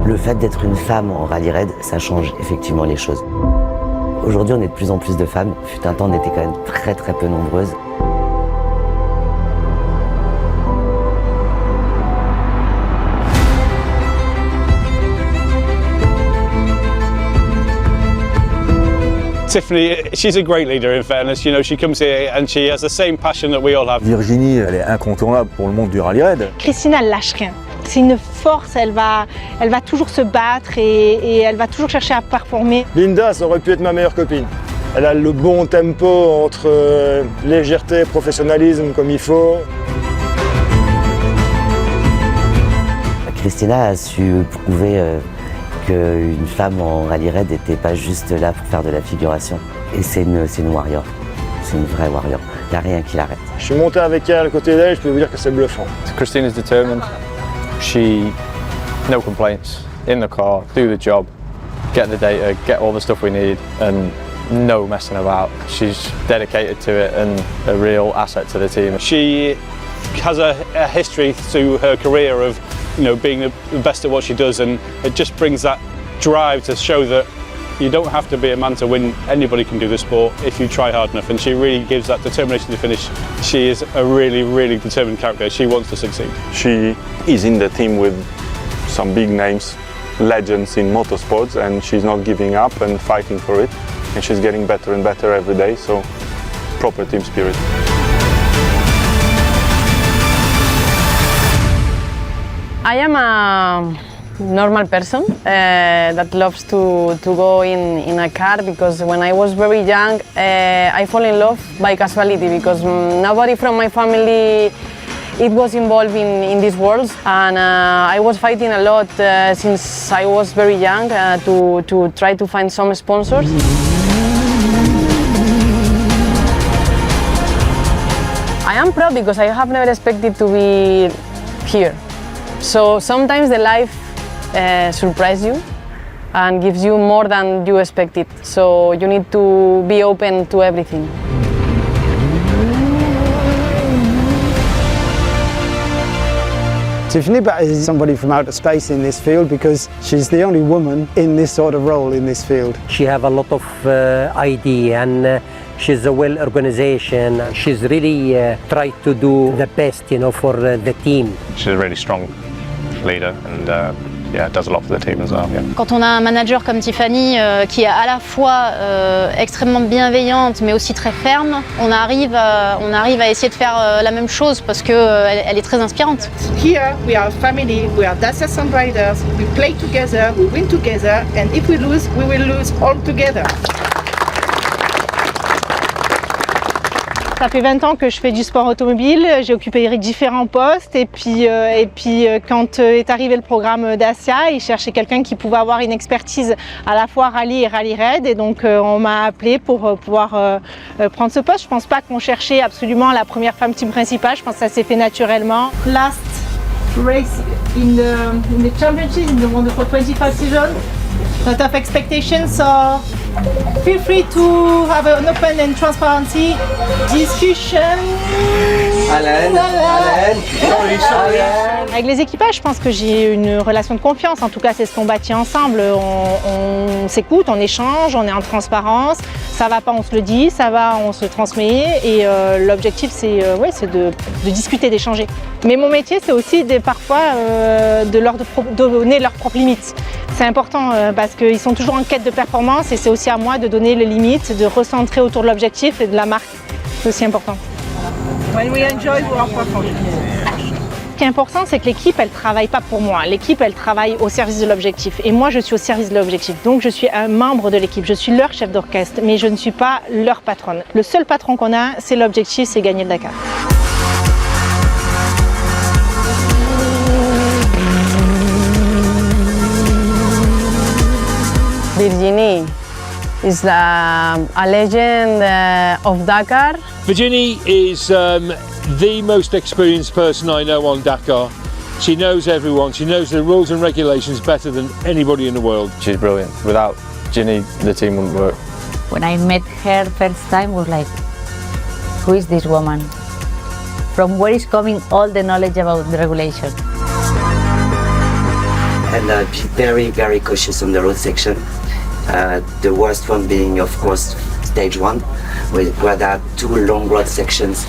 Le fait d'être une femme en rallye raid, ça change effectivement les choses. Aujourd'hui, on est de plus en plus de femmes. Fut un temps, on était quand même très peu nombreuses. Tiffany, she's a great leader in fairness. You know, she comes here and she has the same passion that we all have. Virginie, elle est incontournable pour le monde du rallye raid. Christina, elle lâche rien. C'est une force, elle va toujours se battre et elle va toujours chercher à performer. Linda, ça aurait pu être ma meilleure copine. Elle a le bon tempo entre légèreté et professionnalisme comme il faut. Christina a su prouver qu'une femme en rallye raid n'était pas juste là pour faire de la figuration. Et c'est une warrior, c'est une vraie warrior. Il n'y a rien qui l'arrête. Je suis monté avec elle à côté d'elle, je peux vous dire que c'est bluffant. Christina's determined. No complaints. In the car, do the job, get the data, get all the stuff we need, and no messing about. She's dedicated to it and a real asset to the team. She has a history through her career of, you know, being the best at what she does, and it just brings that drive to show that you don't have to be a man to win. Anybody can do the sport if you try hard enough, and she really gives that determination to finish. She is a really determined character. She wants to succeed. She is in the team with some big names, legends in motorsports, and she's not giving up and fighting for it, and she's getting better and better every day, so proper team spirit. I am a normal person that loves to go in a car, because when I was very young I fall in love by casualty, because nobody from my family was involved in these worlds, and I was fighting a lot since I was very young to try to find some sponsors. I am proud because I have never expected to be here. So sometimes the life surprises you and gives you more than you expected. So you need to be open to everything. Tiffany is somebody from outer space in this field, because she's the only woman in this sort of role in this field. She has a lot of idea, and she's a well organization. She's really tried to do the best, you know, for the team. She's a really strong leader and does a lot for the team as well. Yeah. Quand on a un manager comme Tiffany qui est à la fois extrêmement bienveillante mais aussi très ferme, on arrive à essayer de faire la même chose parce qu'elle est très inspirante. Here we are a family, we are Dacia Sun Riders, we play together, we win together, and if we lose, we will lose all together. Ça fait 20 ans que je fais du sport automobile, j'ai occupé différents postes et puis quand est arrivé le programme Dacia, ils cherchaient quelqu'un qui pouvait avoir une expertise à la fois rallye et rallye raid, et donc on m'a appelé pour pouvoir prendre ce poste. Je pense pas qu'on cherchait absolument la première femme team principale, je pense que ça s'est fait naturellement. Last race in the championship in the Wonderful 25 season. Lot of expectations, so feel free to have an open and transparency discussion. Alain. Avec les équipages, je pense que j'ai une relation de confiance. En tout cas, c'est ce qu'on bâtit ensemble. On s'écoute, on échange, on est en transparence. Ça va pas, on se le dit. Ça va, on se transmet. Et l'objectif, c'est de discuter, d'échanger. Mais mon métier, c'est aussi parfois de leur donner leurs propres limites. C'est important parce qu'ils sont toujours en quête de performance, et c'est aussi à moi de donner les limites, de recentrer autour de l'objectif et de la marque. C'est aussi important. When we enjoy, we are performing. Ce qui est important, c'est que l'équipe, elle ne travaille pas pour moi. L'équipe, elle travaille au service de l'objectif. Et moi, je suis au service de l'objectif. Donc, je suis un membre de l'équipe. Je suis leur chef d'orchestre, mais je ne suis pas leur patronne. Le seul patron qu'on a, c'est l'objectif, c'est gagner le Dakar. Virginie is a legend of Dakar. Virginie is the most experienced person I know on Dakar. She knows everyone. She knows the rules and regulations better than anybody in the world. She's brilliant. Without Ginny, the team wouldn't work. When I met her first time, I was like, who is this woman? From where is coming all the knowledge about the regulation? and be very, very cautious on the road section. The worst one being, of course, stage 1, where there are 2 long road sections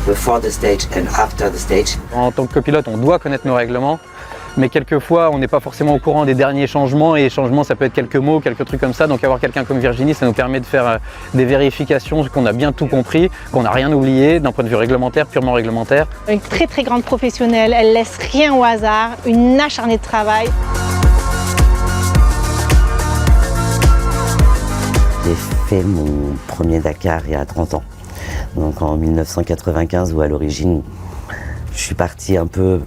before the stage and after the stage. En tant que copilote, on doit connaître nos règlements, mais quelquefois on n'est pas forcément au courant des derniers changements, et les changements ça peut être quelques mots, quelques trucs comme ça, donc avoir quelqu'un comme Virginie, ça nous permet de faire des vérifications, qu'on a bien tout compris, qu'on n'a rien oublié d'un point de vue réglementaire, purement réglementaire. Une très très grande professionnelle, elle laisse rien au hasard, une acharnée de travail. J'ai fait mon premier Dakar il y a 30 ans, donc en 1995, où à l'origine je suis partie un peu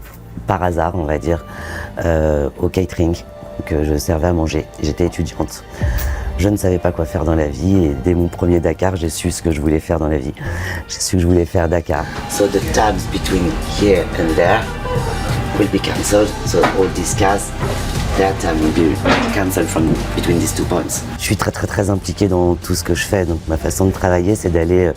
par hasard, on va dire, au catering, que je servais à manger. J'étais étudiante. Je ne savais pas quoi faire dans la vie, et dès mon premier Dakar, j'ai su ce que je voulais faire dans la vie. J'ai su que je voulais faire Dakar. So the times between here and there will be cancelled, so all these cars, their time will be cancelled from between these 2 points. Je suis très impliquée dans tout ce que je fais, donc ma façon de travailler, c'est d'aller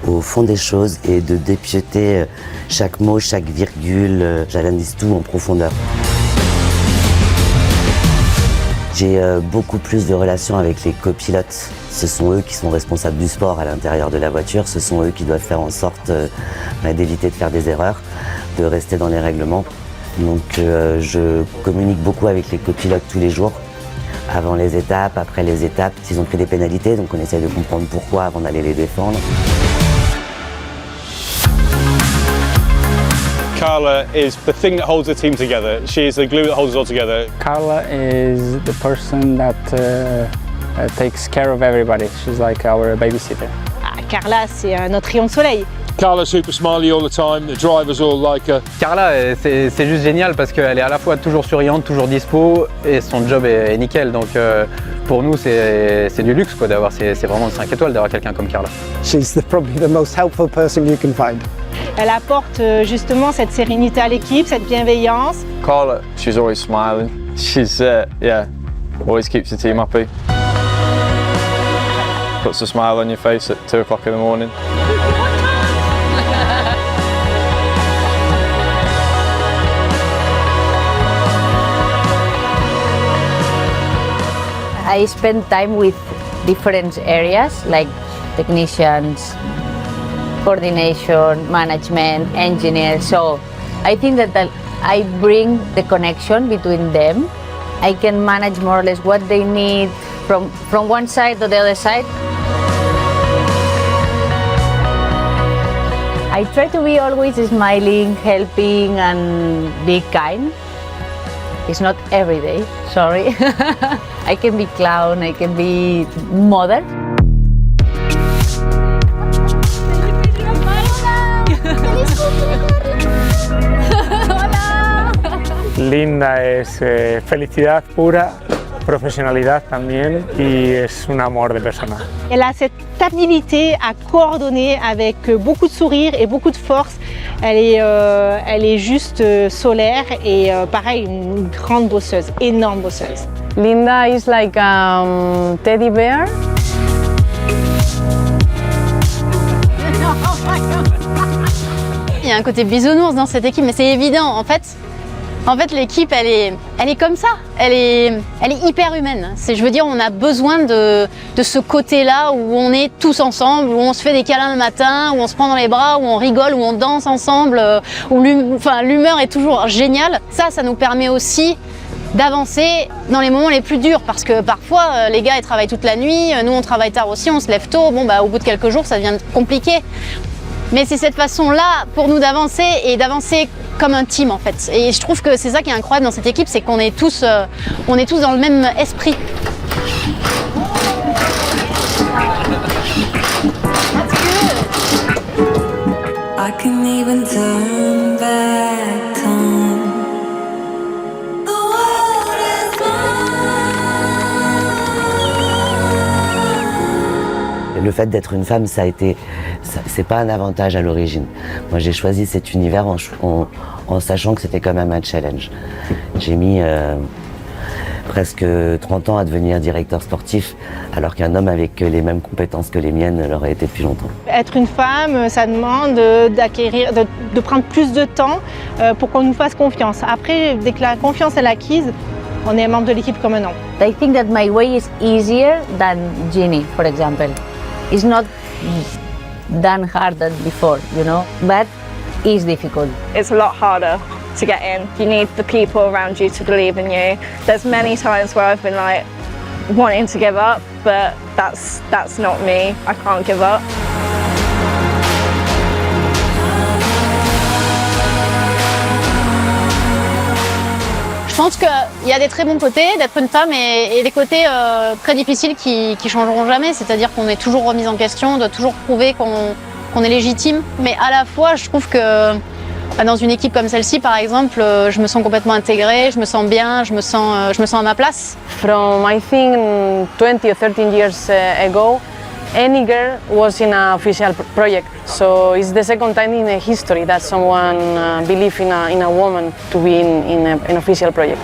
au fond des choses et de dépiauter chaque mot, chaque virgule. J'analyse tout en profondeur. J'ai beaucoup plus de relations avec les copilotes. Ce sont eux qui sont responsables du sport à l'intérieur de la voiture. Ce sont eux qui doivent faire en sorte d'éviter de faire des erreurs, de rester dans les règlements. Donc je communique beaucoup avec les copilotes tous les jours, avant les étapes, après les étapes. S'ils ont pris des pénalités, donc on essaie de comprendre pourquoi avant d'aller les défendre. Carla is the thing that holds the team together. She is the glue that holds us all together. Carla is the person that takes care of everybody. She's like our babysitter. Carla, c'est notre rayon de soleil. Carla super smiley all the time, the drivers all like her. Carla, c'est juste génial parce qu'elle est à la fois toujours souriante, toujours dispo, et son job est nickel. Donc pour nous, c'est du luxe quoi, d'avoir, c'est vraiment 5 étoiles d'avoir quelqu'un comme Carla. She's probably the most helpful person you can find. Elle apporte justement cette sérénité à l'équipe, cette bienveillance. Carla, she's always smiling. She's, yeah, always keeps the team happy. Puts a smile on your face at 2 o'clock in the morning. I spend time with different areas like technicians, coordination, management, engineers. So I think that I bring the connection between them. I can manage more or less what they need from one side to the other side. I try to be always smiling, helping, and be kind. It's not every day, sorry. I can be clown, I can be mother. Linda es felicidad pura, profesionalidad también, y es un amor de persona. Elle a cette habilité à coordonner avec beaucoup de sourire et beaucoup de force. Elle est juste solaire et pareil, une grande bosseuse, énorme bosseuse. Linda is like a teddy bear. Il y a un côté bisounours dans cette équipe, mais c'est évident. En fait, l'équipe, elle est comme ça. Elle est hyper humaine. Je veux dire, on a besoin de ce côté-là où on est tous ensemble, où on se fait des câlins le matin, où on se prend dans les bras, où on rigole, où on danse ensemble, où l'humeur est toujours géniale. Ça nous permet aussi d'avancer dans les moments les plus durs, parce que parfois les gars ils travaillent toute la nuit, nous on travaille tard aussi, on se lève tôt, bon bah au bout de quelques jours ça devient compliqué. Mais c'est cette façon-là pour nous d'avancer et d'avancer comme un team en fait. Et je trouve que c'est ça qui est incroyable dans cette équipe, c'est qu'on est tous dans le même esprit. I can even turn back time. Le fait d'être une femme, c'est pas un avantage à l'origine. Moi, j'ai choisi cet univers en sachant que c'était quand même un challenge. J'ai mis presque 30 ans à devenir directeur sportif, alors qu'un homme avec les mêmes compétences que les miennes l'aurait été depuis longtemps. Être une femme, ça demande de prendre plus de temps pour qu'on nous fasse confiance. Après, dès que la confiance est acquise, on est membre de l'équipe comme un an. I think that my way is easier than Ginny, for example. It's not done hard than before, you know, but it's difficult. It's a lot harder to get in. You need the people around you to believe in you. There's many times where I've been like wanting to give up, but that's not me. I can't give up. Je pense qu'il y a des très bons côtés d'être une femme et des côtés très difficiles qui changeront jamais. C'est-à-dire qu'on est toujours remise en question, on doit toujours prouver qu'on est légitime. Mais à la fois, je trouve que dans une équipe comme celle-ci, par exemple, je me sens complètement intégrée, je me sens bien, je me sens à ma place. From I think 20 or 13 years ago, any girl was in an official project. So it's the second time in history that someone believed in a woman to be in an official project.